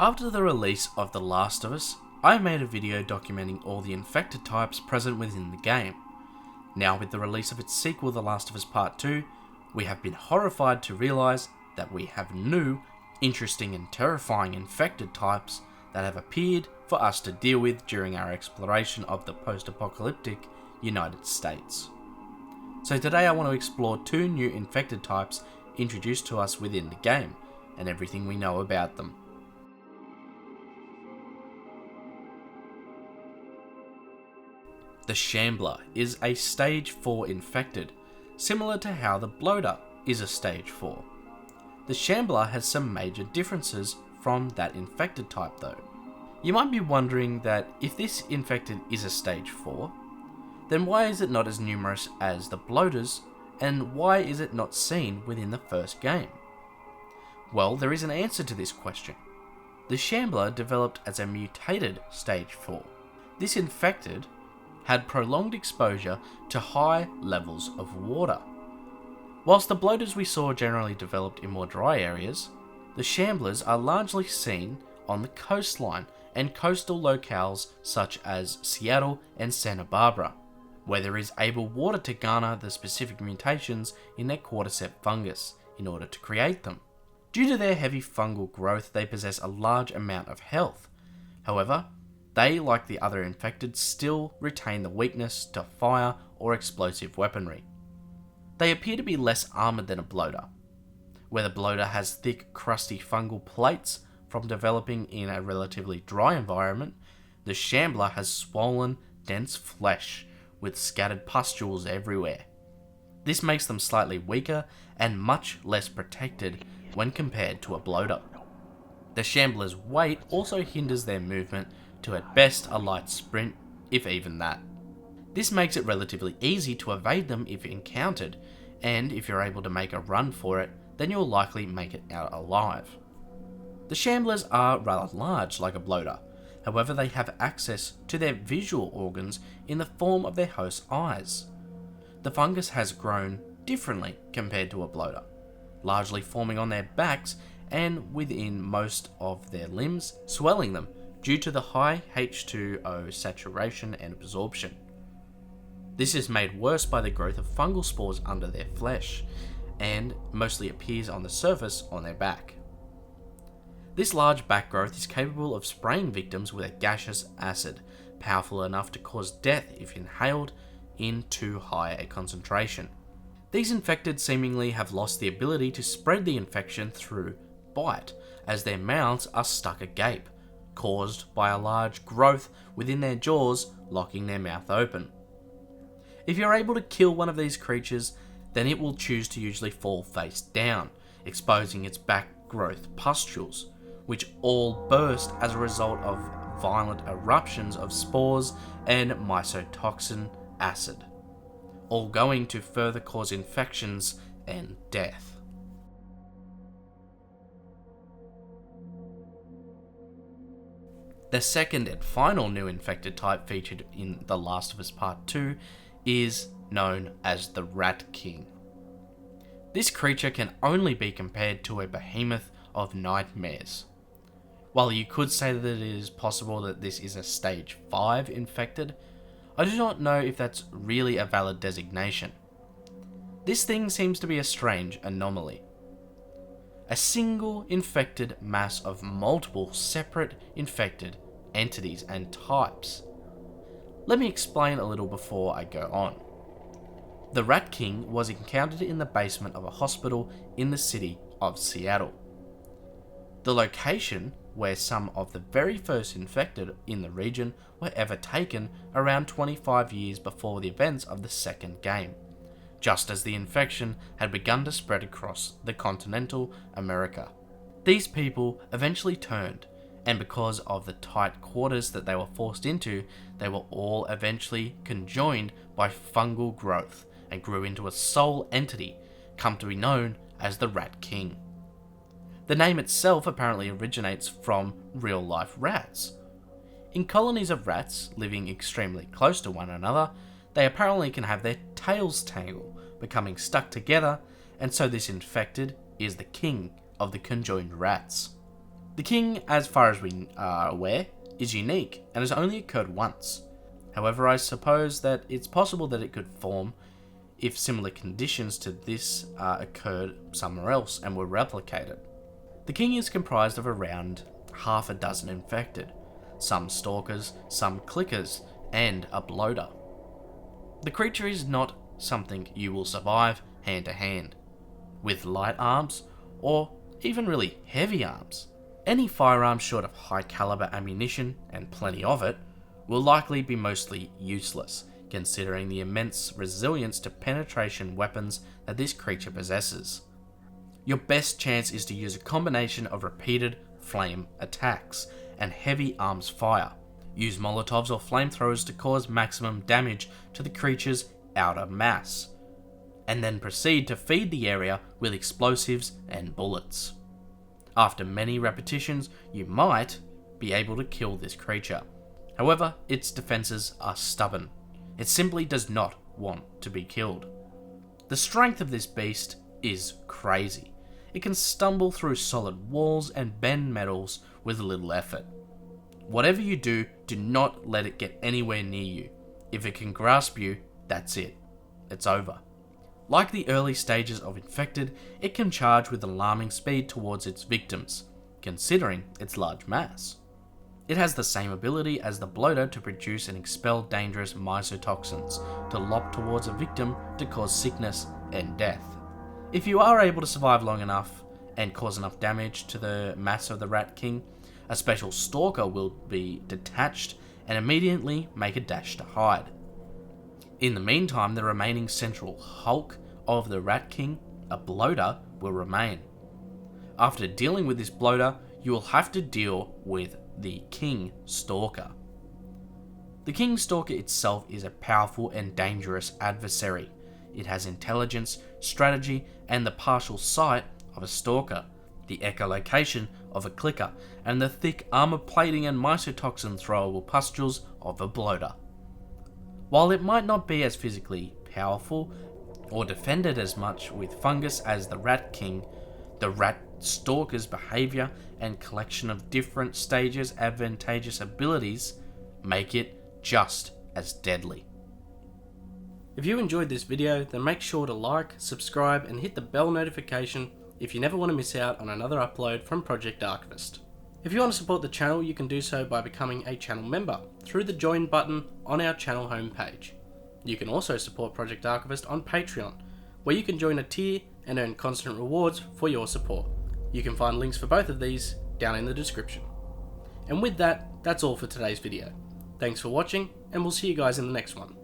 After the release of The Last of Us, I made a video documenting all the infected types present within the game. Now with the release of its sequel, The Last of Us Part 2, we have been horrified to realise that we have new, interesting and terrifying infected types that have appeared for us to deal with during our exploration of the post-apocalyptic United States. So today I want to explore two new infected types introduced to us within the game, and everything we know about them. The Shambler is a Stage 4 infected, similar to how the Bloater is a Stage 4. The Shambler has some major differences from that infected type though. You might be wondering that if this infected is a Stage 4, then why is it not as numerous as the Bloaters, and why is it not seen within the first game? Well, there is an answer to this question. The Shambler developed as a mutated Stage 4. This infected had prolonged exposure to high levels of water. Whilst the bloaters we saw generally developed in more dry areas, the Shamblers are largely seen on the coastline and coastal locales such as Seattle and Santa Barbara, where there is able water to garner the specific mutations in their cordyceps fungus in order to create them. Due to their heavy fungal growth, they possess a large amount of health. However, they, like the other infected, still retain the weakness to fire or explosive weaponry. They appear to be less armoured than a bloater. Where the bloater has thick, crusty fungal plates from developing in a relatively dry environment, the Shambler has swollen, dense flesh with scattered pustules everywhere. This makes them slightly weaker and much less protected when compared to a bloater. The Shambler's weight also hinders their movement to at best a light sprint, if even that. This makes it relatively easy to evade them if encountered, and if you're able to make a run for it, then you'll likely make it out alive. The Shamblers are rather large like a bloater, however they have access to their visual organs in the form of their host's eyes. The fungus has grown differently compared to a bloater, largely forming on their backs and within most of their limbs, swelling them due to the high H2O saturation and absorption. This is made worse by the growth of fungal spores under their flesh, and mostly appears on the surface on their back. This large back growth is capable of spraying victims with a gaseous acid, powerful enough to cause death if inhaled in too high a concentration. These infected seemingly have lost the ability to spread the infection through bite, as their mouths are stuck agape, caused by a large growth within their jaws locking their mouth open. If you're able to kill one of these creatures, then it will choose to usually fall face down, exposing its back growth pustules, which all burst as a result of violent eruptions of spores and mycotoxin acid, all going to further cause infections and death. The second and final new infected type featured in The Last of Us Part 2 is known as the Rat King. This creature can only be compared to a behemoth of nightmares. While you could say that it is possible that this is a Stage 5 infected, I do not know if that's really a valid designation. This thing seems to be a strange anomaly. A single infected mass of multiple separate infected entities and types. Let me explain a little before I go on. The Rat King was encountered in the basement of a hospital in the city of Seattle. The location where some of the very first infected in the region were ever taken around 25 years before the events of the second game, just as the infection had begun to spread across the continental America. These people eventually turned, and because of the tight quarters that they were forced into, they were all eventually conjoined by fungal growth and grew into a sole entity, come to be known as the Rat King. The name itself apparently originates from real-life rats. In colonies of rats living extremely close to one another, they apparently can have their tails tangle, becoming stuck together, and so this infected is the king of the conjoined rats. The king, as far as we are aware, is unique and has only occurred once. However, I suppose that it's possible that it could form if similar conditions to this occurred somewhere else and were replicated. The king is comprised of around half a dozen infected, some stalkers, some clickers, and a bloater. The creature is not something you will survive hand to hand, with light arms or even really heavy arms. Any firearm short of high caliber ammunition, and plenty of it, will likely be mostly useless, considering the immense resilience to penetration weapons that this creature possesses. Your best chance is to use a combination of repeated flame attacks and heavy arms fire. Use molotovs or flamethrowers to cause maximum damage to the creature's outer mass, and then proceed to feed the area with explosives and bullets. After many repetitions, you might be able to kill this creature. However, its defenses are stubborn. It simply does not want to be killed. The strength of this beast is crazy. It can stumble through solid walls and bend metals with little effort. Whatever you do, do not let it get anywhere near you. If it can grasp you, that's it. It's over. Like the early stages of infected, it can charge with alarming speed towards its victims, considering its large mass. It has the same ability as the bloater to produce and expel dangerous mycotoxins to lop towards a victim to cause sickness and death. If you are able to survive long enough and cause enough damage to the mass of the Rat King, a special stalker will be detached and immediately make a dash to hide. In the meantime, the remaining central hulk of the Rat King, a bloater, will remain. After dealing with this bloater, you will have to deal with the King Stalker. The King Stalker itself is a powerful and dangerous adversary. It has intelligence, strategy, and the partial sight of a stalker, the echolocation of a clicker, and the thick armor plating and mycotoxin throwable pustules of a bloater. While it might not be as physically powerful or defended as much with fungus as the Rat King, the Rat Stalker's behavior and collection of different stages advantageous abilities make it just as deadly. If you enjoyed this video, then make sure to like, subscribe, and hit the bell notification if you never want to miss out on another upload from Project Archivist. If you want to support the channel, you can do so by becoming a channel member through the join button on our channel homepage. You can also support Project Archivist on Patreon, where you can join a tier and earn constant rewards for your support. You can find links for both of these down in the description. And with that, that's all for today's video. Thanks for watching, and we'll see you guys in the next one.